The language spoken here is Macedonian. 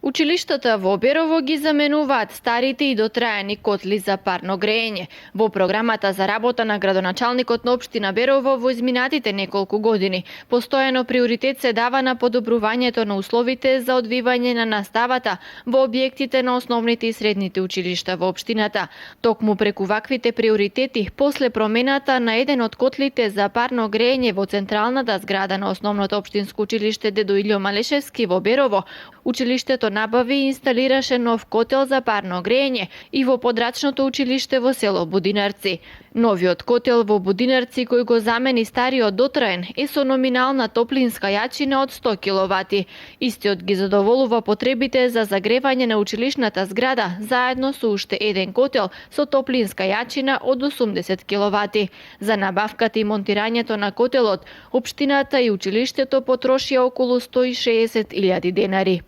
Училиштата во Оберово ги заменуваат старите и дотрајани котли за парно грејење. Во програмата за работа на градоначалникот на општина Берово во изминатите неколку години, постојано приоритет се дава на подобрувањето на условите за одвивање на наставата во објектите на основните и средните училишта во општината. Токму преку ваквите приоритети, после промената на еден од котлите за парно грејење во централната зграда на основното општинско училиште Дедо Илјо Малешевски во Берово, училиштето набави и инсталираше нов котел за парно грејење и во подрачното училиште во село Будинарци. Новиот котел во Будинарци, кој го замени стариот дотраен, е со номинална топлинска јачина од 100 киловати. Истиот ги задоволува потребите за загревање на училишната зграда, заедно со уште еден котел со топлинска јачина од 80 киловати. За набавката и монтирањето на котелот, општината и училиштето потрошија околу 160.000 денари.